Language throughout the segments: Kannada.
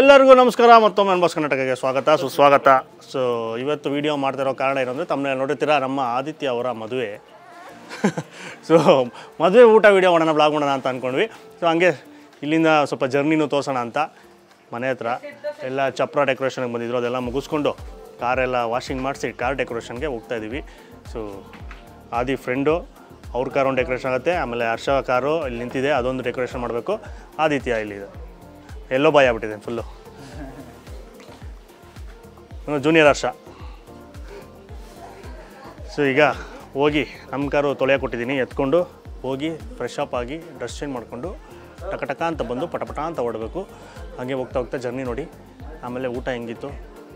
ಎಲ್ಲರಿಗೂ ನಮಸ್ಕಾರ. ಮತ್ತೊಮ್ಮೆ ಅನ್ಬಾಸ್ ಕರ್ನಾಟಕಕ್ಕೆ ಸ್ವಾಗತ ಸುಸ್ವಾಗತ. ಸೊ ಇವತ್ತು ವಿಡಿಯೋ ಮಾಡ್ತಿರೋ ಕಾರಣ ಏನಂದರೆ ತಮ್ಮನೆ ನೋಡಿರ್ತೀರ, ನಮ್ಮ ಆದಿತ್ಯ ಅವರ ಮದುವೆ. ಸೊ ಮದುವೆ ಊಟ ವಿಡಿಯೋ ಮಾಡೋಣ, ಬ್ಲಾಗ್ ಮಾಡೋಣ ಅಂತ ಅಂದ್ಕೊಂಡ್ವಿ. ಸೊ ಹಂಗೆ ಇಲ್ಲಿಂದ ಸ್ವಲ್ಪ ಜರ್ನಿನೂ ತೋರಿಸೋಣ ಅಂತ ಮನೆ ಹತ್ರ ಎಲ್ಲ ಚಪ್ರ ಡೆಕೋರೇಷನ್ಗೆ ಬಂದಿದ್ರು. ಅದೆಲ್ಲ ಮುಗಿಸ್ಕೊಂಡು ಕಾರೆಲ್ಲ ವಾಷಿಂಗ್ ಮಾಡಿಸಿ ಕಾರ್ ಡೆಕೋರೇಷನ್ಗೆ ಹೋಗ್ತಾಯಿದ್ದೀವಿ. ಸೊ ಆದಿ ಫ್ರೆಂಡು ಅವ್ರ ಕಾರ್ ಒಂದು ಡೆಕೋರೇಷನ್ ಆಗುತ್ತೆ, ಆಮೇಲೆ ಹರ್ಷ ಕಾರು ಇಲ್ಲಿ ನಿಂತಿದೆ, ಅದೊಂದು ಡೆಕೋರೇಷನ್ ಮಾಡಬೇಕು. ಆದಿತ್ಯ ಇಲ್ಲಿದೆ, ಎಲ್ಲೋ ಬಾಯ್ ಆಗ್ಬಿಟ್ಟಿದೆ ಫುಲ್ಲು, ಜೂನಿಯರ್ ಹರ್ಷ. ಸೊ ಈಗ ಹೋಗಿ ನಮ್ಮ ಕಾರು ತೊಳೆಯೋಕೆ ಕೊಟ್ಟಿದ್ದೀನಿ, ಎತ್ಕೊಂಡು ಹೋಗಿ ಫ್ರೆಶ್ ಅಪ್ ಆಗಿ ಡ್ರೆಸ್ ಚೇಂಜ್ ಮಾಡಿಕೊಂಡು ಟಕ ಅಂತ ಬಂದು ಪಟ ಅಂತ ಓಡಬೇಕು. ಹಾಗೆ ಹೋಗ್ತಾ ಜರ್ನಿ ನೋಡಿ, ಆಮೇಲೆ ಊಟ ಹೆಂಗಿತ್ತು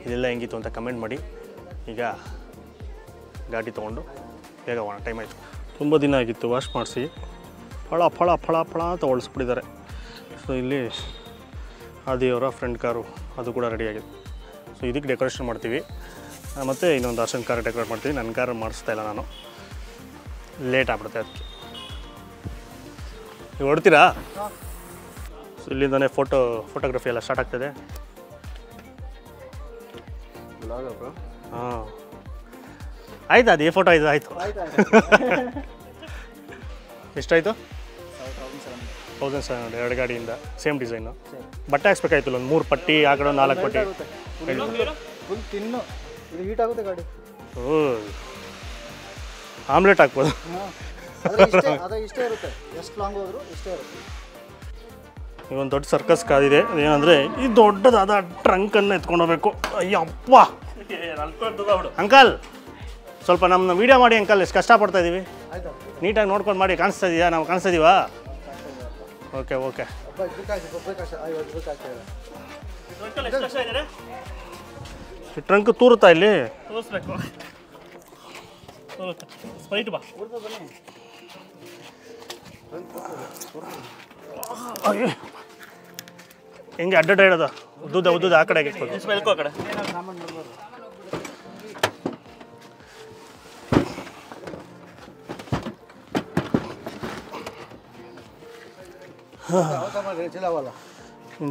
ಇದೆಲ್ಲ ಹೆಂಗಿತ್ತು ಅಂತ ಕಮೆಂಟ್ ಮಾಡಿ. ಈಗ ಗಾಡಿ ತೊಗೊಂಡು ಬೇಗ ಹೋಗೋಣ, ಟೈಮ್ ಆಯಿತು. ತುಂಬ ದಿನ ಆಗಿತ್ತು ವಾಶ್ ಮಾಡಿಸಿ, ಫಳ ಅಂತ ಓಡಿಸ್ಬಿಟ್ಟಿದ್ದಾರೆ. ಸೊ ಇಲ್ಲಿ ಆದಿಯವರ ಫ್ರೆಂಡ್ ಕಾರು ಅದು ಕೂಡ ರೆಡಿಯಾಗಿದೆ. ಸೊ ಇದಕ್ಕೆ ಡೆಕೋರೇಷನ್ ಮಾಡ್ತೀವಿ, ಮತ್ತು ಇನ್ನೊಂದು ಹರ್ಷನ್ ಕಾರ್ ಡೆಕೋರೇಟ್ ಮಾಡ್ತೀವಿ. ನನ್ನ ಕಾರ್ ಮಾಡಿಸ್ತಾ ಇಲ್ಲ ನಾನು, ಲೇಟ್ ಆಗ್ಬಿಡುತ್ತೆ ಅದಕ್ಕೆ. ನೀವು ಹೊಡ್ತೀರಾ? ಸೊ ಇಲ್ಲಿಂದನೇ ಫೋಟೋಗ್ರಫಿ ಎಲ್ಲ ಸ್ಟಾರ್ಟ್ ಆಗ್ತದೆ. ಹಾಂ ಆಯ್ತು, ಅದು ಫೋಟೋ ಇದು ಆಯಿತು. ಎಷ್ಟಾಯಿತು? 1700. ಎರಡು ಗಾಡಿಯಿಂದ ಸೇಮ್ ಡಿಸೈನು. ಬಟ್ಟೆ ಹಾಕ್ಸ್ಬೇಕಾಯ್ತು, ಒಂದು 3 ಪಟ್ಟಿ ಆ ಕಡೆ 4 ಪಟ್ಟಿ. ಓ ಆಮ್ಲೆಟ್ ಹಾಕ್ಬೋದು. ಇವೊಂದು ದೊಡ್ಡ ಸರ್ಕಸ್ ಕಾದಿದೆ. ಏನಂದರೆ ಈ ದೊಡ್ಡದಾದ ಟ್ರಂಕನ್ನು ಎತ್ಕೊಂಡು ಹೋಗ್ಬೇಕು. ಅಯ್ಯಪ್ಪ ಅಂಕಲ್, ಸ್ವಲ್ಪ ನಮ್ಮ ವೀಡಿಯೋ ಮಾಡಿ ಅಂಕಲ್, ಎಷ್ಟು ಕಷ್ಟಪಡ್ತಾ ಇದ್ದೀವಿ. ನೀಟಾಗಿ ನೋಡ್ಕೊಂಡು ಮಾಡಿ. ಕಾಣಿಸ್ತಾ ಇದೆಯಾ? ನಾವು ಕಾಣಿಸ್ತಾ ಇದೀವಾ? ಓಕೆ. ಟ್ರಂಕ್ ತೂರುತ್ತಾ ಇಲ್ಲಿ? ಹೆಂಗೆ ಅಡ್ಡ ಇಡೋದು? ಉದ್ದುದ ಆ ಕಡೆಗೆ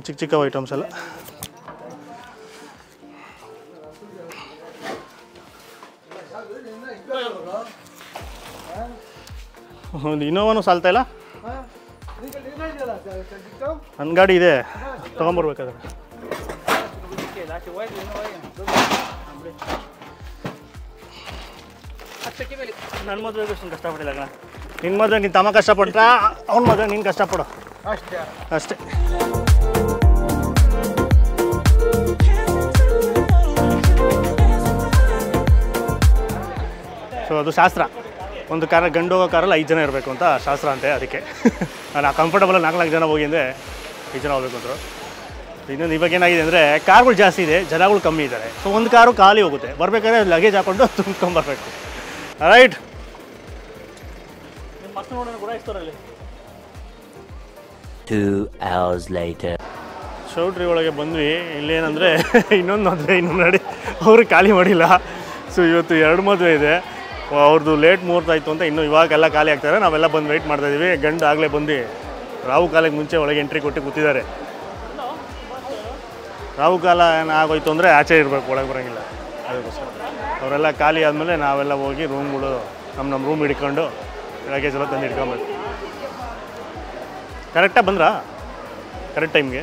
ಚಿಕ್ಕ ಐಟಮ್ಸ್ ಎಲ್ಲ. ಒಂದು ಇನೋವಾನು ಸಾಲ್ತಾ ಇಲ್ಲ. ನನ್ನ ಗಾಡಿ ಇದೆ, ತೊಗೊಂಬರ್ಬೇಕಾದ್ರೆ. ನನ್ನ ಮದುವೆಗೆ ಅಷ್ಟು ಕಷ್ಟಪಟ್ಟಿಲ್ಲ ಕಣ. ನಿನ್ನ ಮದುವೆ ನೀನು ತಮ್ಮ ಕಷ್ಟಪಟ್ಟ, ಅವ್ನ ಮದುವೆ ನೀನು ಕಷ್ಟಪಡು ಅಷ್ಟೇ. ಸೊ ಅದು ಶಾಸ್ತ್ರ. ಒಂದು ಕಾರ ಗಂಡು ಹೋಗೋ ಕಾರಲ್ಲಿ 5 ಜನ ಇರಬೇಕು ಅಂತ ಶಾಸ್ತ್ರ ಅಂತೆ. ಅದಕ್ಕೆ ನಾನು ಕಂಫರ್ಟಬಲ್ 4 ಜನ ಹೋಗಿ ಅಂದರೆ 5 ಜನ ಹೋಗ್ಬೇಕು ಅಂದರು. ಇನ್ನೊಂದು ಇವಾಗ ಏನಾಗಿದೆ ಅಂದರೆ ಕಾರ್ಗಳು ಜಾಸ್ತಿ ಇದೆ, ಜನಗಳು ಕಮ್ಮಿ ಇದ್ದಾರೆ. ಸೊ ಒಂದು ಕಾರು ಖಾಲಿ ಹೋಗುತ್ತೆ, ಬರಬೇಕಾದ್ರೆ ಲಗೇಜ್ ಹಾಕ್ಕೊಂಡು ತುಂಬ್ಕೊಂಬರ್ಬೇಕು. ರೈಟ್. ನಿಮ್ಮ ಮಕ್ಕಳು ನೋಡೋಣ ಕೂಡ ಇಷ್ಟರಲ್ಲಿ. 2 hours later. ಚೌಟ್ರಿ ಒಳಗೆ ಬಂದ್ವಿ. ಇಲ್ಲೇನಂದರೆ ಇನ್ನೊಂದು ಮದುವೆ ಇನ್ನೊಂದು ನೋಡಿ, ಅವರು ಖಾಲಿ ಮಾಡಿಲ್ಲ. ಸೊ ಇವತ್ತು 2 ಮದುವೆ ಇದೆ. ಅವ್ರದ್ದು ಲೇಟ್ ಮುಹೂರ್ತ ಆಯಿತು ಅಂತ ಇನ್ನೂ ಇವಾಗೆಲ್ಲ ಖಾಲಿ ಆಗ್ತಾರೆ. ನಾವೆಲ್ಲ ಬಂದು ವೆಯ್ಟ್ ಮಾಡ್ತಾಯಿದ್ದೀವಿ. ಗಂಡು ಆಗಲೇ ಬಂದು ರಾವು ಕಾಲಕ್ಕೆ ಮುಂಚೆ ಒಳಗೆ ಎಂಟ್ರಿ ಕೊಟ್ಟು ಕೂತಿದ್ದಾರೆ. ರಾವು ಕಾಲ ಏನಾಗೋಯ್ತು ಅಂದರೆ ಆಚೆ ಇರಬೇಕು, ಒಳಗೆ ಬರೋಂಗಿಲ್ಲ. ಅದಕ್ಕೋಸ್ಕರ ಅವರೆಲ್ಲ ಖಾಲಿ ಆದಮೇಲೆ ನಾವೆಲ್ಲ ಹೋಗಿ ರೂಮ್ಗಳು ನಮ್ಮ ರೂಮ್ ಹಿಡ್ಕೊಂಡು ಲಗೇಜ್ ಎಲ್ಲ ತಂದು ಹಿಡ್ಕೊಬೇಕು. ಕರೆಕ್ಟಾಗಿ ಬಂದ್ರಾ? ಕರೆಕ್ಟ್ ಟೈಮ್ಗೆ.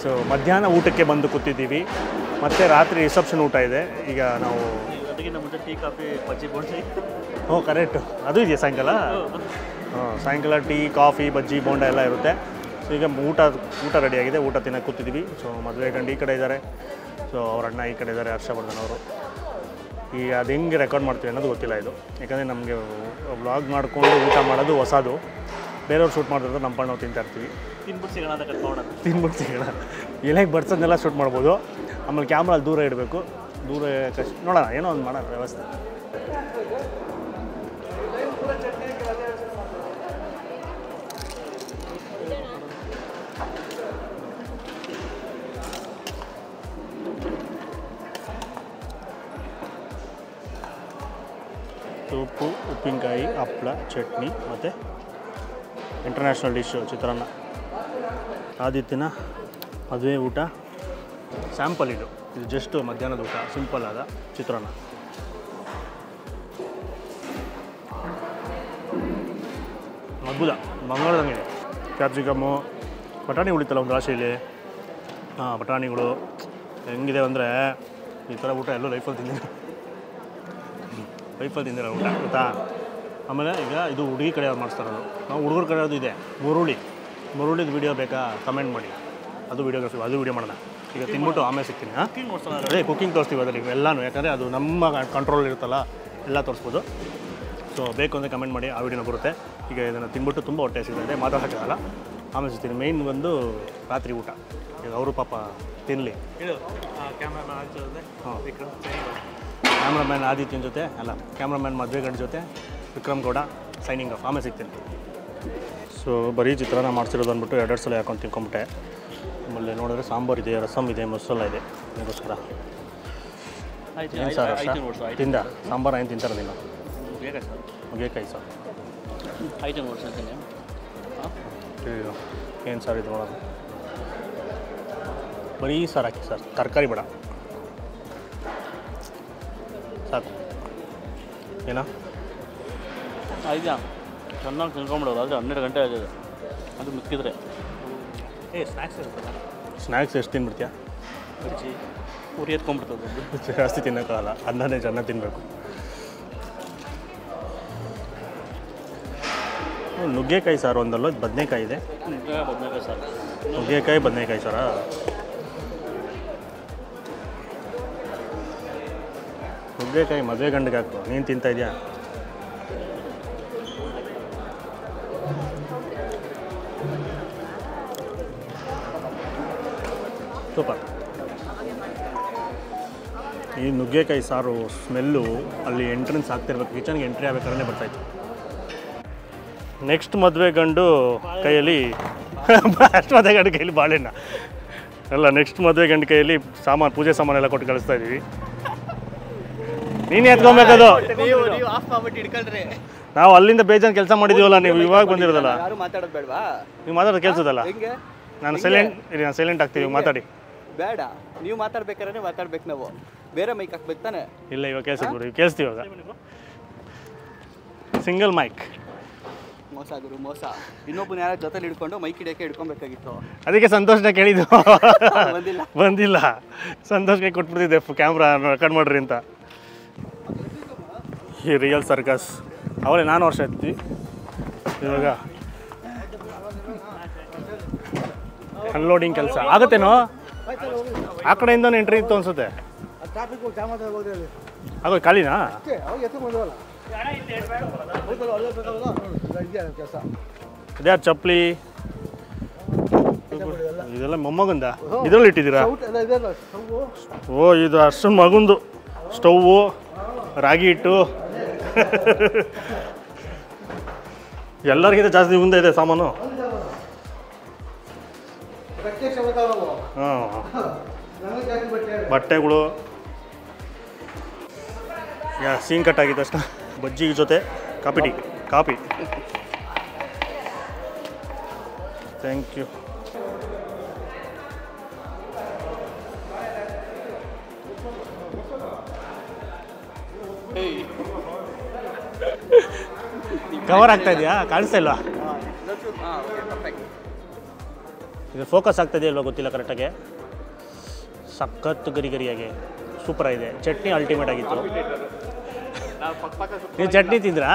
ಸೊ ಮಧ್ಯಾಹ್ನ ಊಟಕ್ಕೆ ಬಂದು ಕೂತಿದ್ದೀವಿ, ಮತ್ತು ರಾತ್ರಿ ರಿಸೆಪ್ಷನ್ ಊಟ ಇದೆ. ಈಗ ನಾವು ಮುಂಚೆ ಟೀ ಕಾಫಿ ಬಜ್ಜಿ ಬೋಂಡಿ. ಹ್ಞೂ ಕರೆಕ್ಟು, ಅದು ಇದೆಯಾ ಸಾಯಂಕಾಲ? ಸಾಯಂಕಾಲ ಟೀ ಕಾಫಿ ಬಜ್ಜಿ ಬೋಂಡ ಎಲ್ಲ ಇರುತ್ತೆ. ಸೊ ಈಗ ಊಟ ರೆಡಿಯಾಗಿದೆ, ಊಟ ತಿನ್ನೋಕೆ ಕೂತಿದ್ದೀವಿ. ಸೊ ಮದುವೆ ಗಂಡು ಈ ಕಡೆ ಇದ್ದಾರೆ, ಸೊ ಅವ್ರ ಅಣ್ಣ ಈ ಕಡೆ ಇದ್ದಾರೆ, ಹರ್ಷವರ್ಧನ್ ಅವರು. ಈಗ ಅದು ಹೆಂಗೆ ರೆಕಾರ್ಡ್ ಮಾಡ್ತೀವಿ ಅನ್ನೋದು ಗೊತ್ತಿಲ್ಲ ಇದು, ಯಾಕಂದರೆ ನಮಗೆ ವ್ಲಾಗ್ ಮಾಡಿಕೊಂಡು ಊಟ ಮಾಡೋದು ಹೊಸದು. ಬೇರೆಯವ್ರು ಶೂಟ್ ಮಾಡಿದ್ರೆ ನಮ್ಮ ನಾವು ತಿಂತಾಯಿರ್ತೀವಿ. ತಿನ್ಬಿಟ್ಟು ಸಿಗೋಣ ಅಂತ ಕಟ್ಕೊಂಡು ತಿನ್ಬಿಟ್ಟು ಸಿಗೋಣ. ಎಲೆಗೆ ಬಡ್ಸೋದನ್ನೆಲ್ಲ ಶೂಟ್ ಮಾಡ್ಬೋದು. ಆಮೇಲೆ ಕ್ಯಾಮ್ರಾ ದೂರ ಇಡಬೇಕು, ದೂರ ಕಷ್ಟ ನೋಡೋಣ, ಏನೋ ಒಂದು ಮಾಡೋಣ ವ್ಯವಸ್ಥೆ. ಸೂಪು, ಉಪ್ಪಿನಕಾಯಿ, ಹಪ್ಪಳ, ಚಟ್ನಿ ಮತ್ತು ಇಂಟರ್ನ್ಯಾಷನಲ್ ಡಿಶ್ಶು ಚಿತ್ರಾನ್ನ. ಆದಿತ್ಯನ ಮದುವೆ ಊಟ ಸ್ಯಾಂಪಲ್ ಇದು ಜಸ್ಟ್ ಮಧ್ಯಾಹ್ನದ ಊಟ ಸಿಂಪಲ್ ಆದ ಚಿತ್ರಾನ್ನ. ಅದ್ಭುತ ಬಂಗಾಳದಂಗಿದೆ. ಕ್ಯಾಪ್ಸಿಕಮ್ಮು ಬಟಾಣಿ ಉಳಿತಲ್ಲ ಒಂದು ರಾಶಿಯಲ್ಲಿ. ಬಟಾಣಿಗಳು ಹೆಂಗಿದೆ ಅಂದರೆ ಈ ಥರ ಊಟ ಎಲ್ಲೂ ಲೈಫಲ್ಲಿ ತಿಂದಿರ ಊಟ ಗೊತ್ತಾ. ಆಮೇಲೆ ಈಗ ಇದು ಹುಡುಗಿ ಕಡೆ ಅವ್ರು ಮಾಡಿಸ್ತಾರದು, ನಾವು ಹುಡುಗರ ಕಡೆ ಇದೆ ಮುರುಳಿದು ವೀಡಿಯೋ ಬೇಕಾ ಕಮೆಂಟ್ ಮಾಡಿ, ಅದು ವೀಡಿಯೋ ಮಾಡೋಣ. ಈಗ ತಿನ್ಬಿಟ್ಟು ಆಮೇಲೆ ಸಿಗ್ತೀನಿ. ಅದೇ ಕುಕ್ಕಿಂಗ್ ತೋರಿಸ್ತೀವಿ ಅದರಲ್ಲಿ ಎಲ್ಲನೂ, ಯಾಕಂದರೆ ಅದು ನಮ್ಮ ಕಂಟ್ರೋಲ್ ಇರುತ್ತಲ್ಲ, ಎಲ್ಲ ತೋರಿಸ್ಬೋದು. ಸೊ ಬೇಕು ಅಂದರೆ ಕಮೆಂಟ್ ಮಾಡಿ, ಆ ವಿಡಿಯೋನ ಬರುತ್ತೆ. ಈಗ ಇದನ್ನು ತಿನ್ಬಿಟ್ಟು ತುಂಬ ಹೊಟ್ಟೆ ಸಿಗುತ್ತೆ, ಮಾತಾಡೋಕ್ಕಾಗಲ್ಲ. ಆಮೇಲೆ ಸಿಗ್ತೀನಿ. ಮೇಯ್ನ್ ಬಂದು ರಾತ್ರಿ ಊಟ. ಈಗ ಅವರು ಪಾಪ ತಿನ್ನಲಿ. ಕ್ಯಾಮ್ರಾಮ್ಯಾನ್ ಆದಿತ್ಯನ ಜೊತೆ ಕ್ಯಾಮ್ರಾಮ್ಯಾನ್ ಮದುವೆ ಗಂಡ ಜೊತೆ ವಿಕ್ರಮ್ ಗೌಡ ಸೈನಿಂಗ್ ಆಫ್. ಆಮೇಲೆ ಸಿಗ್ತೀನಿ. ಸೊ ಬರೀ ಚಿತ್ರಾನ್ನ ಮಾಡಿಸಿರೋದು ಅಂದ್ಬಿಟ್ಟು 2 ಸಲ ಹಾಕೊಂಡು ತಿನ್ಕೊಂಬಿಟ್ಟೆ. ಆಮೇಲೆ ನೋಡಿದ್ರೆ ಸಾಂಬಾರು ಇದೆ, ರಸಮ್ ಇದೆ, ಮಸಾಲ ಇದೆ. ಅದಕ್ಕೋಸ್ಕರ ಏನು ಸರ್ ತಿಂದ ಸಾಂಬಾರು ಏನು ತಿಂತಾರೆ ನೀನು? ನುಗ್ಗೆಕಾಯಿ ಸರ್ ಏನು ಸರ್ ಇದು ನೋಡೋದು? ಬರೀ ಸಾರು ಹಾಕಿ ಸರ್, ತರಕಾರಿ ಬೇಡ ಸಾಕು. ಏನಾ ಆಯ್ತಾ ಚೆನ್ನಾಗಿ ತಿನ್ಕೊಂಬಿಡೋದು. ಆದರೆ 12 ಗಂಟೆ ಆಗಿದೆ, ಅದು ಮಿಕ್ಕಿದ್ರೆ ಸ್ನ್ಯಾಕ್ಸ್ ಇರುತ್ತಲ್ಲ. ಸ್ನ್ಯಾಕ್ಸ್ ಎಷ್ಟು ತಿನ್ಬಿಡ್ತೀಯಾ? ಬಜ್ಜಿ ಉರಿ ಎತ್ಕೊಂಡ್ಬಿಡ್ತದೆ. ಜಾಸ್ತಿ ತಿನ್ನೋಕ್ಕಾಗಲ್ಲ, ಅನ್ನನೇ ಚೆನ್ನಾಗಿ ತಿನ್ನಬೇಕು. ನುಗ್ಗೆಕಾಯಿ ಸಾರು ಒಂದಲ್ಲ, ಬದನೆಕಾಯಿ ಇದೆ. ಬದನೆಕಾಯಿ ಸಾರು, ನುಗ್ಗೆಕಾಯಿ ಬದನೆಕಾಯಿ ಸಾರಾ? ನುಗ್ಗೆಕಾಯಿ ಮದುವೆ ಗಂಡಿಗೆ ಹಾಕು, ನೀನು ತಿಂತಾ ಇದೆಯಾ? ಸೂಪರ್. ಈ ನುಗ್ಗೆಕಾಯಿ ಸಾರು ಸ್ಮೆಲ್ಲು ಅಲ್ಲಿ ಎಂಟ್ರೆನ್ಸ್ ಆಗ್ತಿರ್ಬೇಕು, ಕಿಚನ್ಗೆ ಎಂಟ್ರಿ ಆಗಬೇಕಾದ್ರೆ ಬರ್ತಾಯಿತ್ತು. ನೆಕ್ಸ್ಟ್ ಮದುವೆ ಗಂಡು ಕೈಯಲ್ಲಿ ಅಷ್ಟು ಮದುವೆ ಗಂಡು ಕೈಯಲ್ಲಿ ಬಾಳೆಹಣ್ಣ ಅಲ್ಲ, ನೆಕ್ಸ್ಟ್ ಮದುವೆ ಗಂಡು ಕೈಯಲ್ಲಿ ಸಾಮಾನು, ಪೂಜೆ ಸಾಮಾನೆಲ್ಲ ಕೊಟ್ಟು ಕಳಿಸ್ತಾ ಇದ್ದೀವಿ. ನೀನೇ ಎತ್ಕೊಬೇಕದು. ನಾವು ಅಲ್ಲಿಂದ ಬೇಜಾನ್ ಕೆಲಸ ಮಾಡಿದೀವಲ್ಲ, ನೀವು ಇವಾಗ ಬಂದಿರೋದಲ್ಲ. ನೀವು ಮಾತಾಡೋದು ಕೇಳಿಸೋದಲ್ಲ. ನಾನು ಸೈಲೆಂಟ್ ಆಗ್ತೀವಿ, ಮಾತಾಡಿ. ಬೇಡ, ನೀವು ಮಾತಾಡ್ಬೇಕಾದ್ರೆ ಮಾತಾಡ್ಬೇಕು, ನಾವು ಬೇರೆ ಮೈಕ್ ಹಾಕ್ಬೇಕು ತಾನೆ. ಇಲ್ಲ ಇವಾಗ ಕೇಳಿಸ್ತೀವಿ ಇವಾಗ. Single mic. ಮೋಸ ಗುರು ಮೋಸ. ಇನ್ನೊಬ್ಬನ ಯಾರ ಜೊತೆಲಿ ಹಿಡ್ಕೊಂಡು ಮೈಕ್ ಹಿಡಿಯೋಕೆ ಹಿಡ್ಕೊಬೇಕಾಗಿತ್ತು. ಅದಕ್ಕೆ ಸಂತೋಷನ ಕೇಳಿದ್ದು. ಬಂದಿಲ್ಲ. ಸಂತೋಷಕ್ಕೆ ಕೊಟ್ಬಿಡ್ತಿದ್ದೆ ಕ್ಯಾಮ್ರಾ ರೆಕಾರ್ಡ್ ಮಾಡ್ರಿ ಅಂತ. ಈ ರಿಯಲ್ ಸರ್ಕಸ್ ಅವಲೇ ನಾನು ವರ್ಷ ಇರ್ತೀವಿ. ಇವಾಗ ಅನ್ಲೋಡಿಂಗ್ ಕೆಲಸ ಆಗುತ್ತೇನೋ, ಆ ಕಡೆಯಿಂದನೂ ಎಂಟ್ರಿ ಇತ್ತು ಅನ್ಸುತ್ತೆ. ಆಗೋ ಖಾಲಿನಾ? ಅದೇ ಚಪ್ಪಲಿ ಇದೆಲ್ಲ ಮೊಮ್ಮಗಂದ ಇದರಲ್ಲಿ ಇಟ್ಟಿದ್ದೀರಾ? ಓ ಇದು ಅಷ್ಟು ಮಗುಂದು ಸ್ಟೌವು, ರಾಗಿ ಹಿಟ್ಟು ಎಲ್ಲರಿಗಿಂತ ಜಾಸ್ತಿ ಮುಂದೆ ಇದೆ ಸಾಮಾನು. ಹಾಂ, ಬಟ್ಟೆಗಳು ಸೀನ್ ಕಟ್ ಆಗಿತ್ತು ಅಷ್ಟ. ಬಜ್ಜಿ ಜೊತೆ ಕಾಪಿ. Thank you. ಕವರ್ ಆಗ್ತಾ ಇದೆಯಾ? ಕಾಣಿಸ್ತಾ ಇಲ್ವಾ? ಇದು ಫೋಕಸ್ ಆಗ್ತಾ ಇದೆಯಲ್ವಾ ಗೊತ್ತಿಲ್ಲ ಕರೆಕ್ಟಾಗಿ. ಸಖತ್ತು ಗರಿಯಾಗಿ ಸೂಪರ್ ಆಗಿದೆ. ಚಟ್ನಿ ಅಲ್ಟಿಮೇಟ್ ಆಗಿತ್ತು. ನೀವು ಚಟ್ನಿ ತಿಂದ್ರಾ?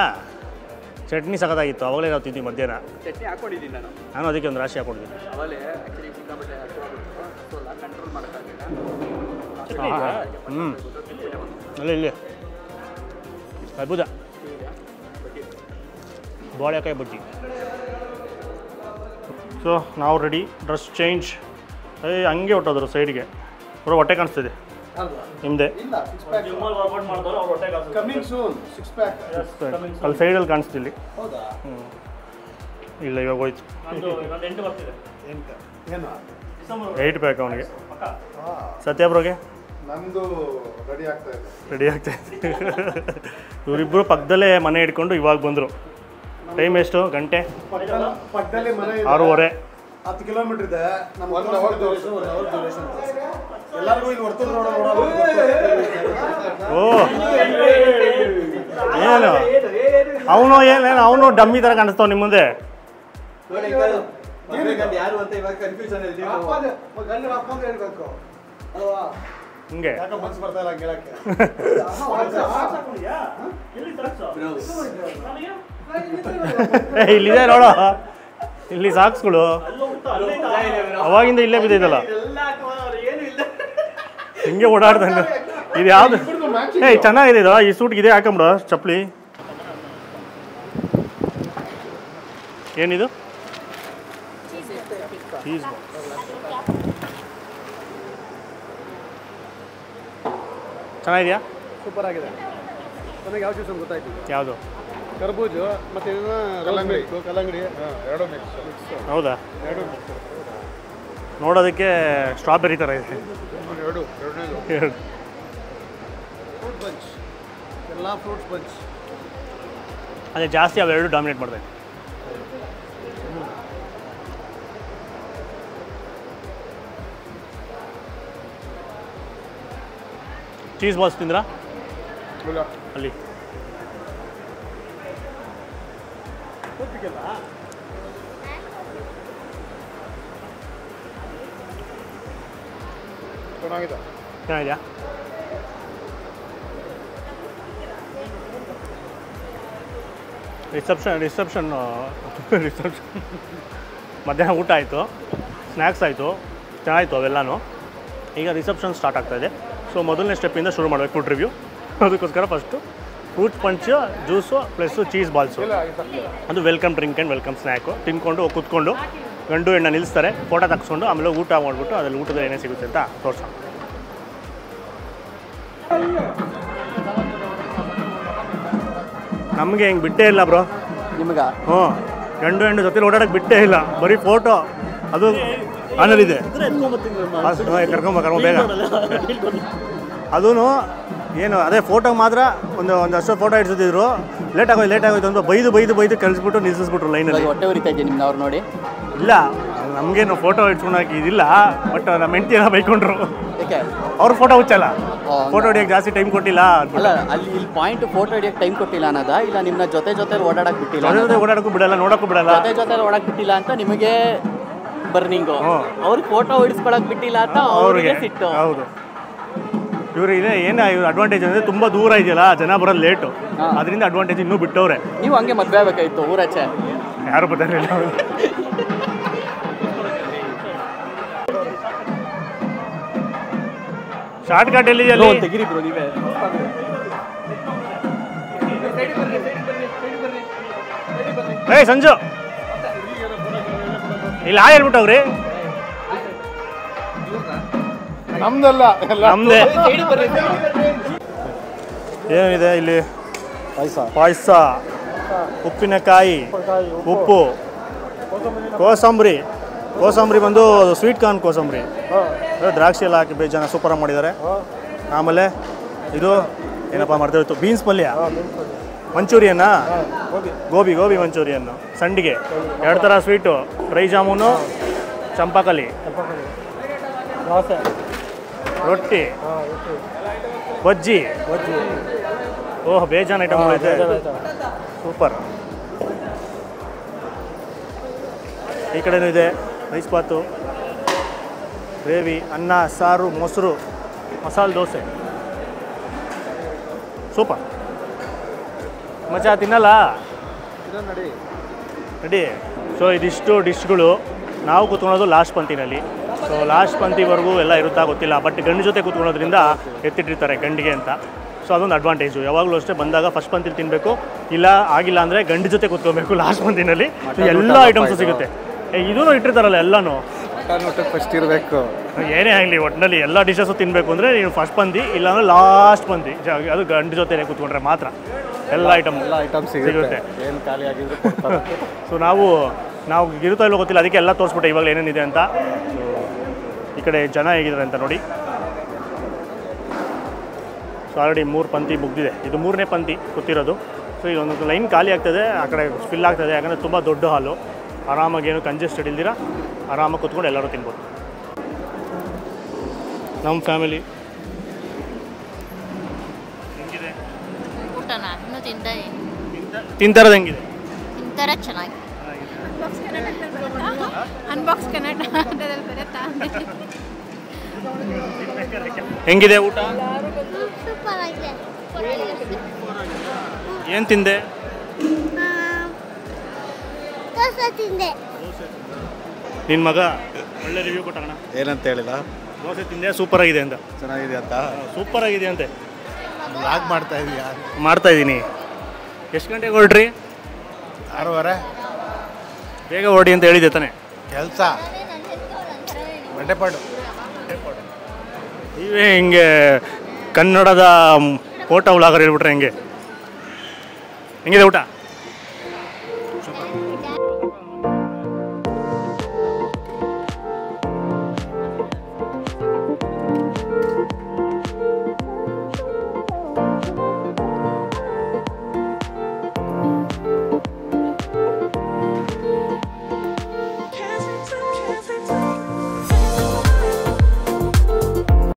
ಚಟ್ನಿ ಸಖತ್ತಾಗಿತ್ತು. ಅವಾಗಲೇ ನಾವು ತಿಂತೀವಿ ಮಧ್ಯಾಹ್ನ. ಚಟ್ನಿ ಹಾಕೊಂಡಿದ್ದೀನಿ ನಾನು ಅದಕ್ಕೆ ಒಂದು ರಾಶಿ ಹಾಕೊಂಡಿದ್ದೀನಿ. ಇಲ್ಲಿ ಅದ್ಭುತ. ಬಾಳೆಕಾಯಿ ಬಜ್ಜಿ. ಸೊ ನಾವು ರೆಡಿ, ಡ್ರೆಸ್ ಚೇಂಜ್. ಹಂಗೆ ಹೊಟ್ಟೋದ್ರು ಸೈಡ್ಗೆ. ಬರೋ ಹೊಟ್ಟೆ ಕಾಣಿಸ್ತಿದೆ ನಿಮ್ಮದೇ. ಅಲ್ಲಿ ಸೈಡಲ್ಲಿ ಕಾಣಿಸ್ತಿಲ್ಲಿ. ಇಲ್ಲ ಇವಾಗ ಹೋಯ್ತು. 8 ಪ್ಯಾಕ್ ಅವನಿಗೆ. ಸತ್ಯಾಬ್ರೋಗೆ ರೆಡಿ ಆಗ್ತಾ ಇದೆ. ಇವರಿಬ್ಬರು ಪಕ್ಕದಲ್ಲೇ ಮನೆ ಇಟ್ಕೊಂಡು ಇವಾಗ ಬಂದರು. ಟೈಮ್ ಎಷ್ಟು ಗಂಟೆ? 6:30. 10 ಕಿಲೋಮೀಟರ್ ಇದೆ ನಮ್ಮ 1 ಅವರ್ ಡ್ಯೂರೇಷನ್ ಎಲ್ಲರಿಗೂ ಇಲ್ಲಿ ಹೊರತು ನೋಡೋದು ಓ ಏನು ಅವನು ಡಮ್ಮಿ ಥರ ಕಾಣಿಸ್ತಾವ ನಿಮ್ಮ ಮುಂದೆ. ಯಾರು ಅಂತ ಇವಾಗ ಕನ್ಫ್ಯೂಷನ್ ಹೇಳ್ಬೇಕು ಅಲ್ವಾ? ಹಿಂಗೆ ಯಾಕೆ ಮನ್ಸು ಬರ್ತಾ ಇಲ್ಲ ಕೇಳಕ್ಕೆ. ಇಲ್ಲಿದೆ ನೋಡೋ, ಇಲ್ಲಿ ಸಾಕ್ಸ್ಗಳು ಅವಾಗಿಂದ ಇಲ್ಲೇ ಬಿದ್ದೈತಲ್ಲ, ಹಿಂಗೆ ಓಡಾಡ್ದಂಗೆ. ಇದು ಯಾವ್ದು ಚೆನ್ನಾಗಿದೆ ಇದು, ಈ ಸೂಟ್ಗೆ ಇದೆ ಹಾಕೊಂಬಿಡ ಚಪ್ಪಲಿ. ಏನಿದು? ಚೀಸ್ ಚೆನ್ನಾಗಿದೆಯಾ? ಸೂಪರ್ ಆಗಿದೆ. ನನಗೆ ಯಾವ ಜ್ಯೂಸ್ ಅಂತ ಗೊತ್ತಾಯ್ತು. ಯಾವುದು? ಕರ್ಬೂಜು ಮತ್ತೆ ಕಲ್ಲಂಗಡಿ ಎರಡು ಮಿಕ್ಸ್. ಹೌದಾ? ಎರಡು ಮಿಕ್ಸ್. ನೋಡೋದಕ್ಕೆ ಸ್ಟ್ರಾಬೆರಿ ಥರ ಇದೆ. ಎರಡನೇದು ಫ್ರೂಟ್ ಬಂಚ್, ಎಲ್ಲ ಫ್ರೂಟ್ಸ್ ಬಂಚ್. ಅದೇ ಜಾಸ್ತಿ ಅವೆರಡು ಡಾಮಿನೇಟ್ ಮಾಡ್ತವೆ. ಚೀಸ್ ಬಾಲ್ಸ್ ತಿಂದ್ರಾ ಅಲ್ಲಿ? ಚೆನ್ನಾಗಿದೆಯಾ? ರಿಸೆಪ್ಷನ್ ಮಧ್ಯಾಹ್ನ ಊಟ ಆಯಿತು, ಸ್ನ್ಯಾಕ್ಸ್ ಆಯಿತು, ಚೆನ್ನಾಯಿತು ಅವೆಲ್ಲನೂ. ಈಗ ರಿಸೆಪ್ಷನ್ ಸ್ಟಾರ್ಟ್ ಆಗ್ತಾಯಿದೆ. ಸೊ ಮೊದಲನೇ ಸ್ಟೆಪ್ಪಿಂದ ಶುರು ಮಾಡಬೇಕು ಫುಡ್ ರಿವ್ಯೂ. ಅದಕ್ಕೋಸ್ಕರ first fruit punch, juice plus cheese balls, ಅದು welcome drink and welcome snack ತಿನ್ಕೊಂಡು ಕೂತ್ಕೊಂಡು ಗಂಡು ಹೆಣ್ಣ ನಿಲ್ಲಿಸ್ತಾರೆ, ಫೋಟೋ ತಗ್ಸ್ಕೊಂಡು ಆಮೇಲೆ ಊಟ ಮಾಡಿಬಿಟ್ಟು ಅದ್ರಲ್ಲಿ ಊಟದ ಏನೇ ಸಿಗುತ್ತೆ ಅಂತ ತೋರಿಸೋಣ. ನಮಗೆ ಹಿಂಗೆ ಬಿಟ್ಟೇ ಇಲ್ಲ ಬ್ರೋ ನಿಮ್ಗೆ. ಹ್ಞೂ, ಗಂಡು ಹೆಣ್ಣು ಜೊತೆ ಓಡಾಡೋಕ್ಕೆ ಬಿಟ್ಟೇ ಇಲ್ಲ, ಬರೀ ಫೋಟೋ. ಅದು ಆನಲ್ಲಿದೆ, ಕರ್ಕೊಂಬ ಬೇಗ. ಅದೂ ಏನು ಅದೇ ಫೋಟೋಗೆ ಮಾತ್ರ ಒಂದು ಅಷ್ಟು ಫೋಟೋ ಇಡ್ಸಿದ್ರು. ಲೇಟ್ ಆಗೋಯ್ತು ಅಂತ ಬೈದು ಕಳಿಸ್ಬಿಟ್ಟು ನಿಲ್ಲಿಸ್ಬಿಟ್ರು ಲೈನಲ್ಲಿ. ಹೊಟ್ಟೆ ಉರಿತಾ ಇದ್ದೀನಿ ನಿಮ್ಗೆ ಅವ್ರು ನೋಡಿ. ಇಲ್ಲ, ನಮಗೇನು ಫೋಟೋ ಇಟ್ಕೊಳಕ್ಕೆ ಇದಿಲ್ಲ, ಬಟ್ ನಮ್ಮ ಹೆಂಡ್ತಿ ಎಲ್ಲ ಬೈಕೊಂಡ್ರು. ಯಾಕೆ? ಅವ್ರ ಫೋಟೋ ಹುಚ್ಚಲ್ಲ, ಫೋಟೋ ಹೊಡಿಯೋಕ್ಕೆ ಜಾಸ್ತಿ ಟೈಮ್ ಕೊಟ್ಟಿಲ್ಲ. ಅಲ್ಲ, ಅಲ್ಲಿ ಇಲ್ಲಿ ಪಾಯಿಂಟ್ ಫೋಟೋ ಹಿಡಿಯೋಕ್ಕೆ ಟೈಮ್ ಕೊಟ್ಟಿಲ್ಲ ಅನ್ನೋದಾ, ಇಲ್ಲ ನಿಮ್ಮನ್ನ ಜೊತೆ ಓಡಾಡಕ್ಕೆ ಬಿಟ್ಟಿಲ್ಲ? ಜೊತೆ ಓಡಾಡಕ್ಕೂ ಬಿಡಲ್ಲ, ನೋಡೋಕ್ಕೂ ಬಿಡಲ್ಲ. ಜೊತೆ ಓಡಾಡಕ್ಕೆ ಬಿಟ್ಟಿಲ್ಲ ಅಂತ ನಿಮಗೆ ಬರ್ನಿಂಗು, ಅವ್ರಿಗೆ ಫೋಟೋ ಹಿಡಿಸ್ಕೊಳಕ್ಕೆ ಬಿಟ್ಟಿಲ್ಲ ಅಂತ ಅವ್ರಿಗೆ ಸಿಟ್ಟು. ಹೌದು, ಇವ್ರಿಗೆ ಏನು ಇವ್ರ ಅಡ್ವಾಂಟೇಜ್ ಅಂದರೆ ತುಂಬ ದೂರ ಇದೆಯಲ್ಲ, ಜನ ಬರೋದು ಲೇಟು, ಅದರಿಂದ ಅಡ್ವಾಂಟೇಜ್ ಇನ್ನೂ ಬಿಟ್ಟವ್ರೆ. ನೀವು ಹಂಗೆ ಮದುವೆ ಆಗಬೇಕಾಯ್ತು ಊರಾಚೆ. ಯಾರು ಬರ್ತಾರಿಲ್ಲ. ಶಾರ್ಟ್ ಕಟ್ ಎಲ್ಲಿ ತೆಗಿರಿ ಬ್ರೋ ನೀವೇ. ಸಂಜು ಇಲ್ಲಿ ಹೇಳ್ಬಿಟ್ಟವ್ರಿ. ನಮ್ದಲ್ಲ, ನಮ್ದೇ. ಏನಿದೆ ಇಲ್ಲಿ? ಪಾಯಸ, ಉಪ್ಪಿನಕಾಯಿ, ಉಪ್ಪು, ಕೋಸಂಬರಿ ಬಂದು ಸ್ವೀಟ್ ಕಾರ್ನ್ ಕೋಸಂಬರಿ, ದ್ರಾಕ್ಷಿ ಎಲ್ಲ ಹಾಕಿ ಬೇಜಾನ ಸೂಪರಾಗಿ ಮಾಡಿದ್ದಾರೆ. ಆಮೇಲೆ ಇದು ಏನಪ್ಪ ಮಾಡ್ತಾ ಬೀನ್ಸ್ ಪಲ್ಯ, ಮಂಚೂರಿಯನ್ನ, ಗೋಬಿ ಮಂಚೂರಿಯನ್ನು, ಸಂಡಿಗೆ, 2 ಥರ ಸ್ವೀಟು, ಡ್ರೈ ಜಾಮೂನು, ಚಂಪಾಕಲಿ, ರೊಟ್ಟಿ, ಬಜ್ಜಿ. ಓಹ್, ಬೇಜಾನ್ ಐಟಮ್ ಐತೆ, ಸೂಪರ್. ಈ ಕಡೆನೂ ಇದೆ ರೈಸ್ ಬಾತು, ಗ್ರೇವಿ, ಅನ್ನ, ಸಾರು, ಮೊಸರು, ಮಸಾಲೆ ದೋಸೆ, ಸೂಪರ್. ಮಚ್ಚ ತಿನ್ನಲ್ಲ ರೆಡಿ. ಸೊ ಇದಿಷ್ಟು ಡಿಶ್ಗಳು. ನಾವು ಕೂತ್ಕೊಳ್ಳೋದು ಲಾಸ್ಟ್ ಪಂಕ್ತಿನಲ್ಲಿ. ಸೊ ಲಾಸ್ಟ್ ಪಂಕ್ತಿವರೆಗೂ ಎಲ್ಲ ಇರುತ್ತಾ ಗೊತ್ತಿಲ್ಲ, ಬಟ್ ಗಂಡು ಜೊತೆ ಕೂತ್ಕೊಳ್ಳೋದ್ರಿಂದ ಎತ್ತಿಟ್ಟಿರ್ತಾರೆ ಗಂಡಿಗೆ ಅಂತ. ಸೊ ಅದೊಂದು ಅಡ್ವಾಂಟೇಜು. ಯಾವಾಗಲೂ ಅಷ್ಟೇ ಬಂದಾಗ ಫಸ್ಟ್ ಪಂಕ್ತಿಲಿ ತಿನ್ನಬೇಕು, ಇಲ್ಲ ಆಗಿಲ್ಲ ಅಂದರೆ ಗಂಡು ಜೊತೆ ಕೂತ್ಕೋಬೇಕು ಲಾಸ್ಟ್ ಪಂಕ್ತಿನಲ್ಲಿ. ಎಲ್ಲ ಐಟಮ್ಸು ಸಿಗುತ್ತೆ. ಇದೂ ಇಟ್ಟಿರ್ತಾರಲ್ಲ ಎಲ್ಲನೂ. ಫಸ್ಟ್ ಇರಬೇಕು, ಏನೇ ಆಗಲಿ ಒಟ್ಟಿನಲ್ಲಿ ಎಲ್ಲ ಡಿಶಸ್ಸು ತಿನ್ನಬೇಕು ಅಂದರೆ ನೀವು ಫಸ್ಟ್ ಪಂಕ್ತಿ, ಇಲ್ಲಾಂದ್ರೆ ಲಾಸ್ಟ್ ಪಂಕ್ತಿ. ಅದು ಗಂಡು ಜೊತೆ ಕೂತ್ಕೊಂಡ್ರೆ ಮಾತ್ರ ಎಲ್ಲ ಐಟಮ್ ಸಿಗುತ್ತೆ. ಏನು ಖಾಲಿ ಆಗಿದ್ರು. ಸೊ ನಾವು ಇರುತ್ತೋ ಇಲ್ಲೋ ಗೊತ್ತಿಲ್ಲ, ಅದಕ್ಕೆ ಎಲ್ಲ ತೋರಿಸ್ಬಿಟ್ಟೆ ಇವಾಗ ಏನೇನಿದೆ ಅಂತ. ಈ ಕಡೆ ಜನ ಹೇಗಿದ್ದಾರೆ ಅಂತ ನೋಡಿ. ಸೊ ಆಲ್ರೆಡಿ 3 ಪಂಕ್ತಿ ಮುಗ್ದಿದೆ, ಇದು 3ನೇ ಪಂಕ್ತಿ ಕೂತಿರೋದು. ಸೊ ಇದೊಂದು ಲೈನ್ ಖಾಲಿ ಆಗ್ತದೆ, ಆ ಕಡೆ ಫಿಲ್ ಆಗ್ತದೆ, ಯಾಕಂದರೆ ತುಂಬ ದೊಡ್ಡ ಹಾಲು. ಆರಾಮಾಗಿ ಏನು ಕಂಜೆಸ್ಟೆಡ್ ಇಲ್ದಿರ ಆರಾಮಾಗಿ ಕೂತ್ಕೊಂಡು ಎಲ್ಲರೂ ತಿನ್ಬೋದು. ನಮ್ಮ ಫ್ಯಾಮಿಲಿ ಹೆಂಗಿದೆ? ಊಟನ ಇನ್ನೂ ತಿಂತಾ ಇದ್ದೀನಿ. ತಿಂತಾರದು ಹೆಂಗಿದೆ? ತಿಂತಾರ ಚೆನ್ನಾಗಿ. ಅನ್ಬಾಕ್ಸ್ ಕನ್ನಡದಲ್ಲಿ ಬರುತ್ತಾ? ಹೆಂಗಿದೆ ಊಟ? ಸೂಪರ್ ಆಗಿದೆ. ಏನು ತಿಂದೆ? ದೋಸೆ ತಿಂದೆ. ನಿನ್ನ ಮಗ ಒಳ್ಳೆ ರಿವ್ಯೂ ಕೊಟ್ಟಣ. ಏನಂತ ಹೇಳಿಲ್ಲ, ದೋಸೆ ತಿಂದೆ ಸೂಪರ್ ಆಗಿದೆ ಅಂತ. ಚೆನ್ನಾಗಿದೆ ಅಂತ. ಸೂಪರ್ ಆಗಿದೆ ಅಂತೆ. ಲಾಗ್ ಮಾಡ್ತಾ ಇದೀಯಾ? ಮಾಡ್ತಾ ಇದ್ದೀನಿ. ಎಷ್ಟು ಗಂಟೆಗೆ ಹೊರಡ್ರಿ? 6:30. ಬೇಗ ಹೊರಡಿ ಅಂತ ಹೇಳಿದೆ ತಾನೆ. ಕೆಲಸ ಬಡ್ಡೆಪಾಡು. ನೀವೇ ಹಿಂಗೆ ಕನ್ನಡದ ಫೋಟೋ ವ್ಲಾಗರ್ ಹೇಳ್ಬಿಟ್ರೆ ಹೆಂಗೆ? ಹೆಂಗಿದೆ ಊಟ?